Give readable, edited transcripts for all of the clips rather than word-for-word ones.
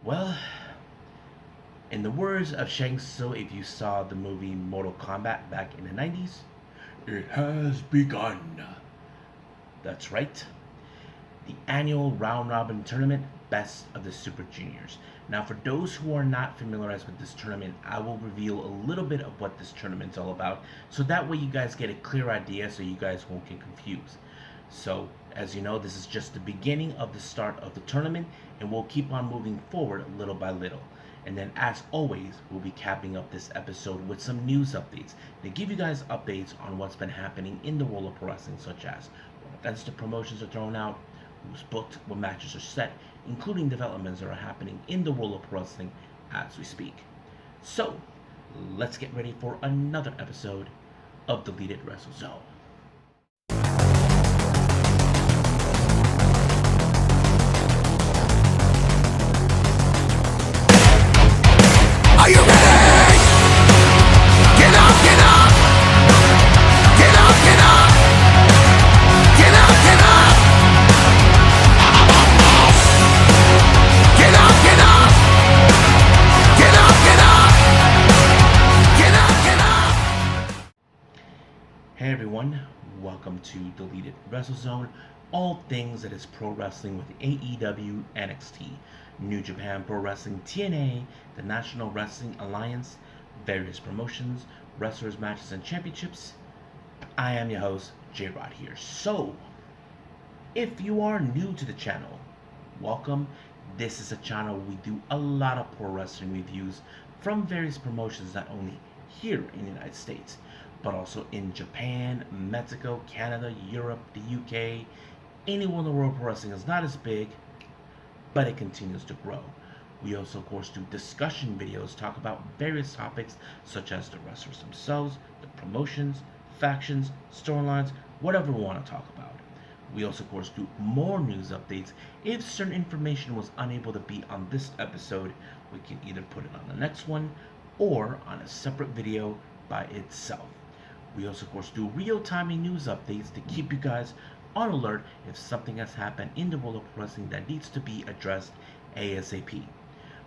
Well, in the words of Shang Tsung, if you saw the movie Mortal Kombat back in the 90s, it has begun. That's right. The annual round robin tournament, Best of the Super Juniors. Now, for those who are not familiarized with this tournament, I will reveal a little bit of what this tournament's all about, so that way you guys get a clear idea so you guys won't get confused. So, as you know, this is just the beginning of the start of the tournament, and we'll keep on moving forward little by little. And then, as always, we'll be capping up this episode with some news updates to give you guys updates on what's been happening in the world of pro wrestling, such as what events the promotions are thrown out, who's booked, what matches are set, including developments that are happening in the world of pro wrestling as we speak. So, let's get ready for another episode of Deleted Wrestle Zone. Are you ready? Get up, get up! Get up, get up! Get up, get up! Get up, get up! Get up, get up! Get up, get up! Hey everyone, welcome to Deleted Wrestle Zone, all things that is pro wrestling with AEW, NXT, New Japan Pro Wrestling, TNA, the National Wrestling Alliance, various promotions, wrestlers, matches, and championships. I am your host, J-Rod here. So, if you are new to the channel, welcome. This is a channel where we do a lot of pro wrestling reviews from various promotions, not only here in the United States, but also in Japan, Mexico, Canada, Europe, the UK. Anywhere in the world, pro wrestling is not as big, but it continues to grow. We also, of course, do discussion videos, talk about various topics such as the wrestlers themselves, the promotions, factions, storylines, whatever we want to talk about. We also, of course, do more news updates. If certain information was unable to be on this episode, we can either put it on the next one or on a separate video by itself. We also, of course, do real-time news updates to keep you guys on alert if something has happened in the world of wrestling that needs to be addressed ASAP.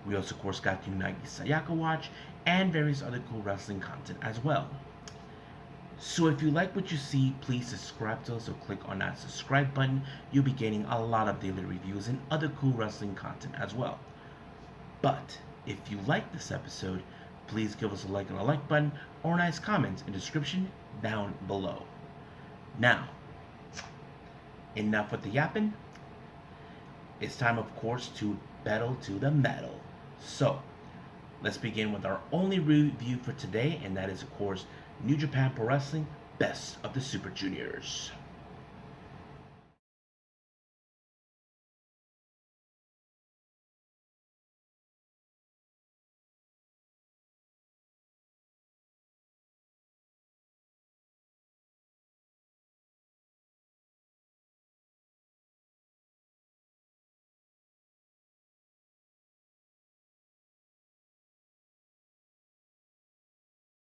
We also, of course, got Unagi Sayaka Watch and various other cool wrestling content as well. So if you like what you see, please subscribe to us or click on that subscribe button. You'll be getting a lot of daily reviews and other cool wrestling content as well. But if you like this episode, please give us a like on the like button or a nice comment in the description down below. Now, enough with the yapping. It's time, of course, to pedal to the metal. So, let's begin with our only review for today, and that is, of course, New Japan Pro Wrestling Best of the Super Juniors.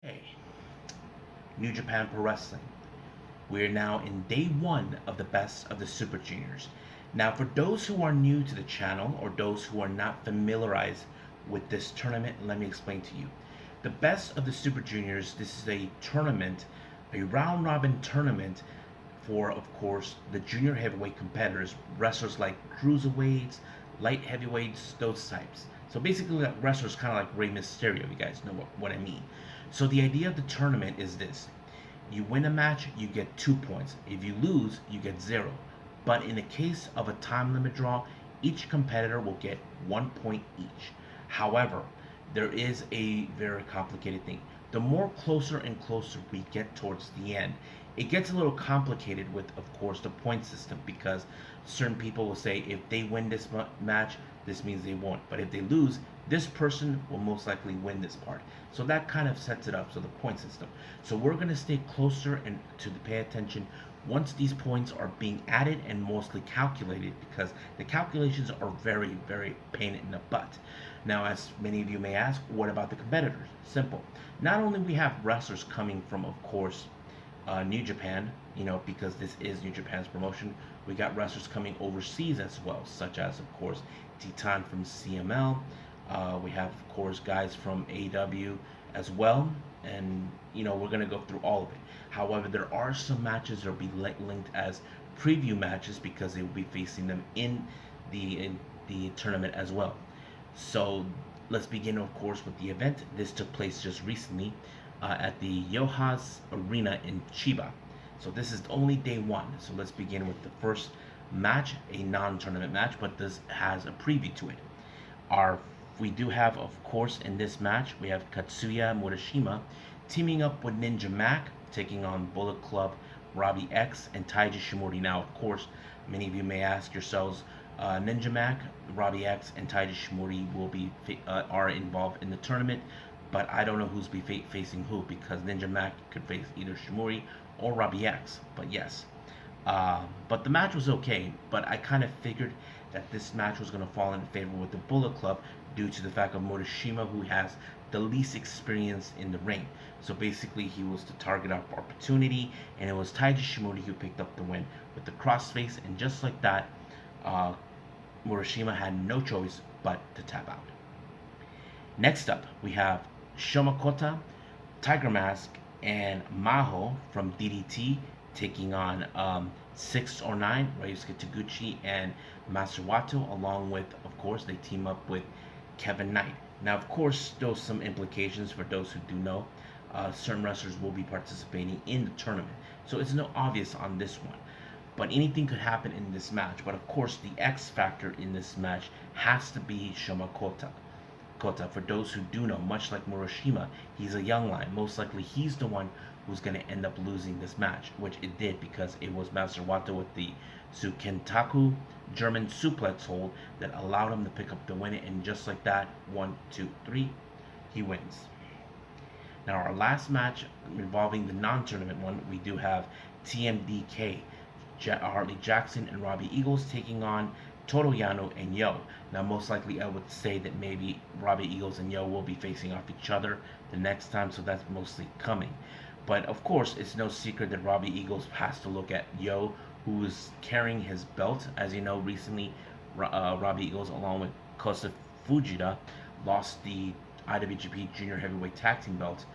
Hey, New Japan Pro Wrestling. We are now in day one of the Best of the Super Juniors. Now, for those who are new to the channel or those who are not familiarized with this tournament, let me explain to you. The Best of the Super Juniors, this is a tournament, a round robin tournament for, of course, the junior heavyweight competitors, wrestlers like cruiserweights, light heavyweights, those types. So basically, like wrestlers kind of like Rey Mysterio, you guys know what I mean. So the idea of the tournament is this. You win a match, you get 2 points. If you lose, you get 0. But in the case of a time limit draw, each competitor will get 1 point each. However, there is a very complicated thing. The more closer and closer we get towards the end, it gets a little complicated with, of course, the point system, because certain people will say if they win this match, this means they won't. But if they lose, this person will most likely win this part. So that kind of sets it up, so the point system. So we're going to stay closer and to pay attention once these points are being added and mostly calculated, because the calculations are very, very pain in the butt. Now, as many of you may ask, what about the competitors? Simple. Not only we have wrestlers coming from, of course, New Japan, because this is New Japan's promotion, we got wrestlers coming overseas as well, such as, of course, Titan from CMLL, We have, of course, guys from AEW as well, and we're gonna go through all of it. However, there are some matches that will be linked as preview matches because they will be facing them in the tournament as well. So let's begin, of course, with the event. This took place just recently at the Yohas Arena in Chiba. So this is only day one. So let's begin with the first match, a non-tournament match, but this has a preview to it. Our We do have, of course, in this match, we have Katsuya Morishima teaming up with Ninja Mac, taking on Bullet Club, Robbie X, and Taiji Shimori. Now, of course, many of you may ask yourselves, Ninja Mac, Robbie X, and Taiji Shimori are involved in the tournament, but I don't know who's facing who because Ninja Mac could face either Shimori or Robbie X. But yes, but the match was okay. But I kind of figured that this match was going to fall in favor with the Bullet Club due to the fact of Morishima, who has the least experience in the ring. So basically, he was the target of opportunity, and it was Taiji Shimori who picked up the win with the crossface, and just like that, uh, Morishima had no choice but to tap out. Next up, we have Shomakota, Tiger Mask, and Maho from DDT taking on 6 or 9, Ryusuke Taguchi and Master Wato, along with, of course, they team up with Kevin Knight. Now, of course, there's some implications for those who do know. Certain wrestlers will be participating in the tournament, so it's no obvious on this one. But anything could happen in this match. But of course, the X factor in this match has to be Shomakota. For those who do know, much like Morishima, he's a young lion. Most likely, he's the one who's going to end up losing this match, which it did because it was Master Wato with the Tsukentaku German suplex hold that allowed him to pick up the win. And just like that, 1, 2, 3, he wins. Now, our last match involving the non-tournament one, we do have TMDK, Harley Jackson and Robbie Eagles taking on Toru Yano and Yo. Now, most likely, I would say that maybe Robbie Eagles and Yo will be facing off each other the next time, so that's mostly coming. But of course, it's no secret that Robbie Eagles has to look at Yo, who is carrying his belt. As you know, recently, Robbie Eagles, along with Kosa Fujita, lost the IWGP Junior Heavyweight Tag Team belt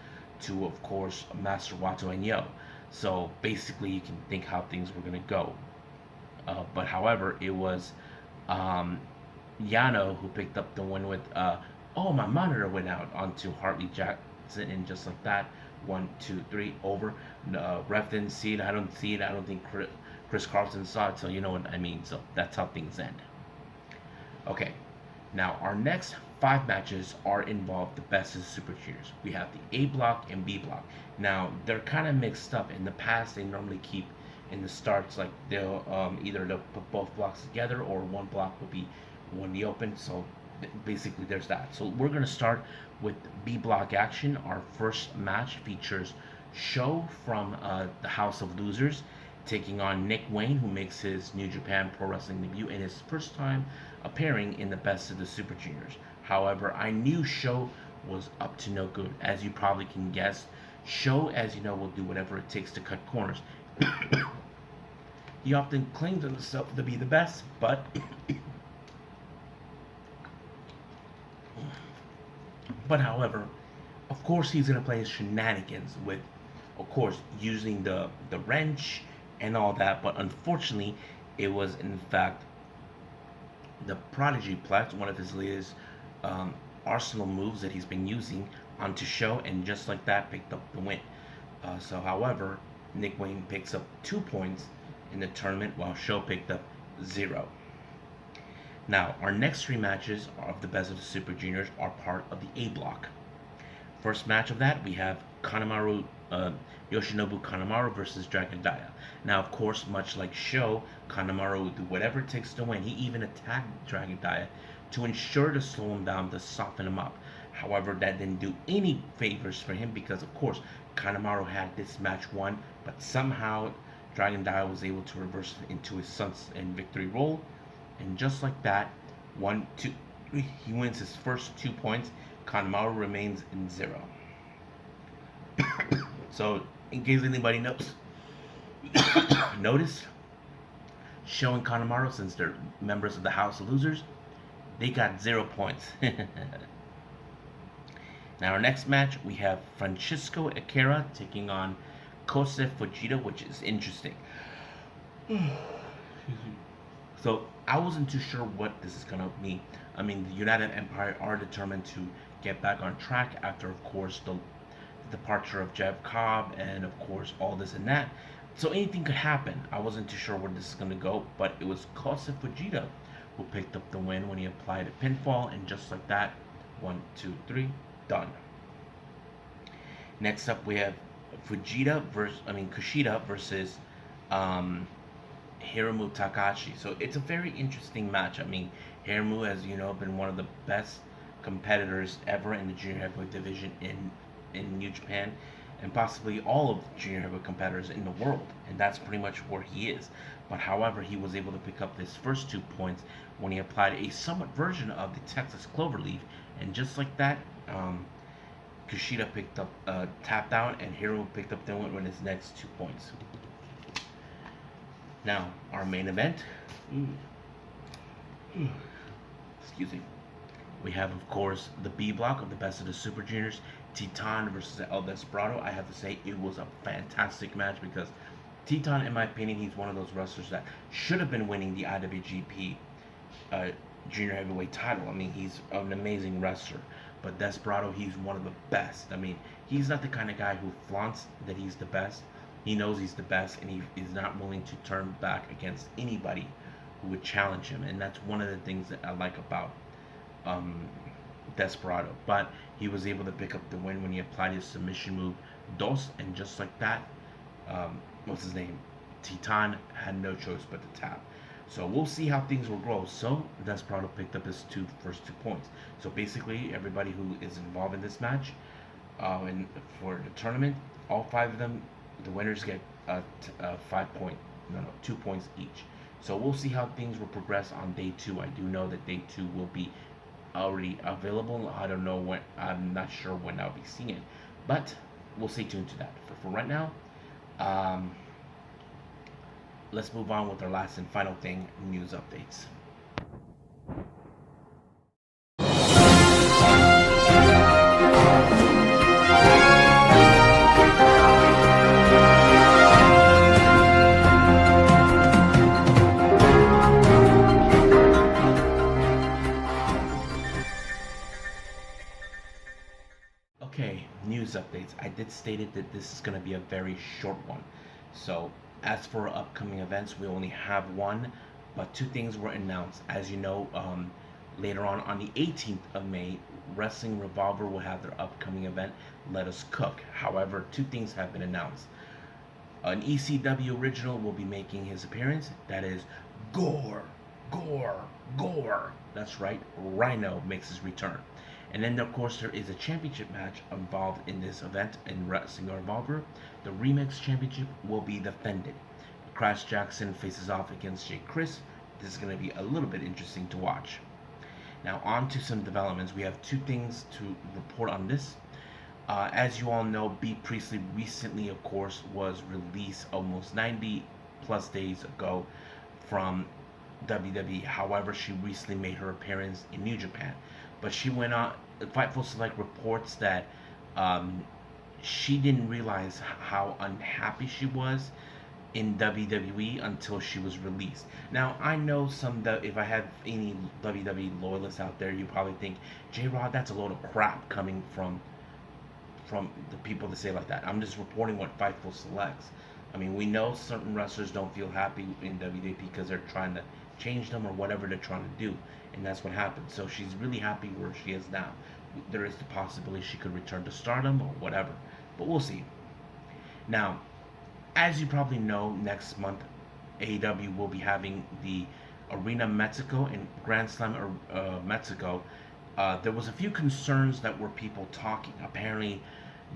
to, of course, Master Wato and Yo. So basically, you can think how things were going to go. But however, it was Yano who picked up the win with, oh, my monitor went out onto Hartley Jackson, and just like that, 1, 2, 3, over. Ref didn't see it. I don't see it. I don't think Chris Carlson saw it, so you know what I mean. So that's how things end. Okay, now our next 5 matches are involved the best of the Super Juniors. We have the A block and B block. Now, they're kind of mixed up. In the past, they normally keep in the starts, like they'll put both blocks together, or one block will be one in the open. So basically, there's that. So we're gonna start with B block action. Our first match features Sho from the House of Losers taking on Nick Wayne, who makes his New Japan Pro Wrestling debut and his first time appearing in the best of the Super Juniors. However, I knew Sho was up to no good. As you probably can guess, Sho, as you know, will do whatever it takes to cut corners. He often claims himself to be the best, but however, of course, he's going to play his shenanigans with, of course, using the wrench and all that. But unfortunately, it was in fact the Prodigy Plex, one of his latest arsenal moves that he's been using onto Sho, and just like that, picked up the win. However, Nick Wayne picks up 2 points in the tournament, while Sho picked up 0. Now, our next 3 matches of the best of the Super Juniors are part of the A block. First match of that, we have Yoshinobu Kanemaru versus Dragon Dia. Now, of course, much like Sho, Kanemaru will do whatever it takes to win. He even attacked Dragon Dia to ensure to slow him down, to soften him up. However, that didn't do any favors for him because, of course, Kanemaru had this match won, but somehow Dragon Dia was able to reverse it into his son's and victory roll. And just like that, 1, 2, 3, he wins his first 2 points. Kanemaru remains in 0. So, in case anybody noticed, Sho and Kanemaru, since they're members of the House of Losers, They got 0 points. Now, our next match, we have Francisco Akira taking on Kosei Fujita, which is interesting. So, I wasn't too sure what this is going to mean. I mean, the United Empire are determined to get back on track after, of course, the departure of Jeff Cobb and, of course, all this and that. So, anything could happen. I wasn't too sure where this is going to go, but it was Kosei Fujita who picked up the win when he applied a pinfall, and just like that, 1, 2, 3, done. Next up, we have Kushida versus Hiromu Takahashi. So it's a very interesting match. I mean, Hiromu, as you know, been one of the best competitors ever in the junior heavyweight division in New Japan, and possibly all of the junior heavyweight competitors in the world, and that's pretty much where he is. But however, he was able to pick up his first 2 points when he applied a somewhat version of the Texas Cloverleaf, and just like that, Kushida picked up tapped out, and Hero picked up the win with his next 2 points. Now, our main event. Excuse me. We have, of course, the B block of the Best of the Super Juniors, Titan versus El Desperado. I have to say, it was a fantastic match because Titan, in my opinion, he's one of those wrestlers that should have been winning the IWGP Junior Heavyweight title. I mean, he's an amazing wrestler. But Desperado, he's one of the best. I mean, he's not the kind of guy who flaunts that he's the best. He knows he's the best, and he is not willing to turn back against anybody who would challenge him. And that's one of the things that I like about Desperado. But he was able to pick up the win when he applied his submission move, Dos, and just like that, what's his name? Titan had no choice but to tap. So we'll see how things will grow. So Desperado picked up his first 2 points. So basically, everybody who is involved in this match, and for the tournament, all 5 of them, the winners get 2 points each. So we'll see how things will progress on day 2. I do know that day 2 will be already available. I don't know when. I'm not sure when I'll be seeing it, but we'll stay tuned to that. For right now, let's move on with our last and final thing, news updates. Okay, news updates. I did stated that this is going to be a very short one. So, as for upcoming events, we only have one, but 2 things were announced. As you know, later on the 18th of May, Wrestling Revolver will have their upcoming event, Let Us Cook. However, 2 things have been announced. An ECW original will be making his appearance. That is Gore. That's right, Rhino makes his return. And then, of course, there is a championship match involved in this event in Wrestling Revolver. The Remix Championship will be defended. Crash Jackson faces off against Jay Chris. This is going to be a little bit interesting to watch. Now, on to some developments. We have 2 things to report on this. As you all know, Bea Priestly recently, of course, was released almost 90 plus days ago from WWE. However, she recently made her appearance in New Japan. But she went on. Fightful Select reports that she didn't realize how unhappy she was in WWE until she was released. Now, I know if I have any WWE loyalists out there, you probably think, J-Rod, that's a load of crap coming from the people that say like that. I'm just reporting what Fightful selects. I mean, we know certain wrestlers don't feel happy in WWE because they're trying to change them or whatever they're trying to do, and that's what happened. So she's really happy where she is now. There is the possibility she could return to Stardom or whatever, but we'll see. Now, as you probably know, next month AEW will be having the Arena Mexico and Grand Slam Mexico. There was a few concerns that were people talking. Apparently,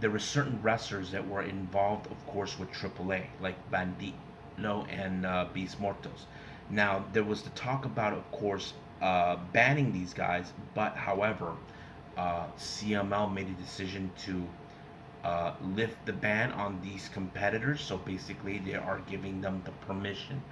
there were certain wrestlers that were involved, of course, with AAA, like Bandito and Beast Mortos. Now, there was the talk about, of course, banning these guys, but however, CML made a decision to lift the ban on these competitors. So basically, they are giving them the permission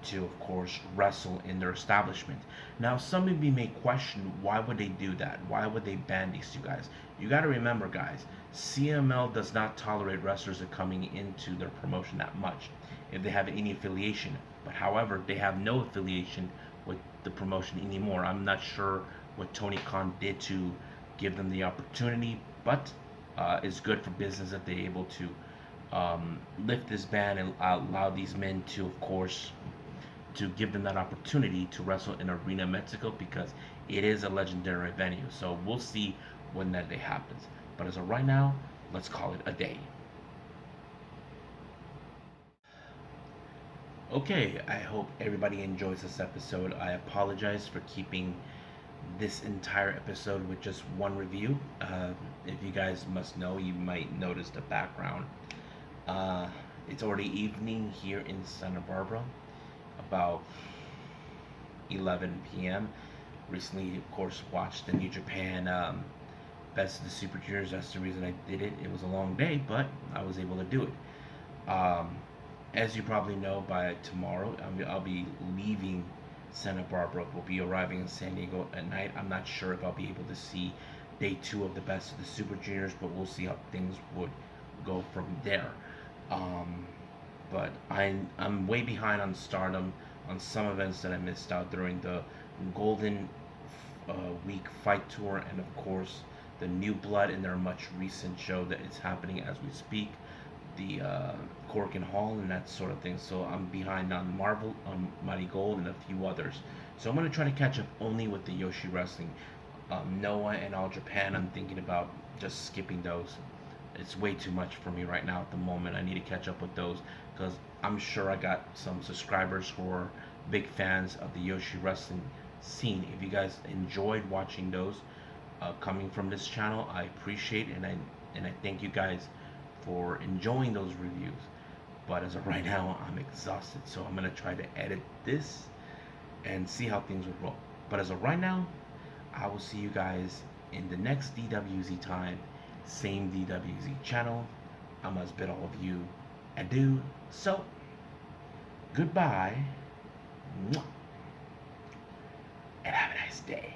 to, of course, wrestle in their establishment. Now, some of you may question, why would they do that? Why would they ban these two guys? You got to remember, guys, CML does not tolerate wrestlers that coming into their promotion that much if they have any affiliation. But however, they have no affiliation with the promotion anymore. I'm not sure what Tony Khan did to give them the opportunity, but it's good for business that they're able to lift this ban and allow these men to, of course, to give them that opportunity to wrestle in Arena Mexico, because it is a legendary venue. So we'll see when that day happens. But as of right now, let's call it a day. Okay, I hope everybody enjoys this episode. I apologize for keeping this entire episode with just one review. If you guys must know, you might notice the background. It's already evening here in Santa Barbara, about 11 p.m. Recently, of course, watched the New Japan Best of the Super Juniors. That's the reason I did it. It was a long day, but I was able to do it. As you probably know, by tomorrow, I'll be leaving Santa Barbara. We'll be arriving in San Diego at night. I'm not sure if I'll be able to see day 2 of the Best of the Super Juniors, but we'll see how things would go from there. But I'm way behind on Stardom, on some events that I missed out during the Golden Week Fight Tour, and of course the New Blood in their much recent show that is happening as we speak, the Cork and Hall and that sort of thing. So I'm behind on Marvel, on Mighty Gold, and a few others. So I'm gonna try to catch up only with the Yoshi Wrestling, Noah, and All Japan. I'm thinking about just skipping those. It's way too much for me right now at the moment. I need to catch up with those because I'm sure I got some subscribers who are big fans of the Yoshi Wrestling scene. If you guys enjoyed watching those coming from this channel, I appreciate it, and I thank you guys for enjoying those reviews. But as of right now, I'm exhausted, so I'm gonna try to edit this and see how things would roll. But as of right now, I will see you guys in the next DWZ time, same DWZ channel. I must bid all of you adieu. So, goodbye, and have a nice day.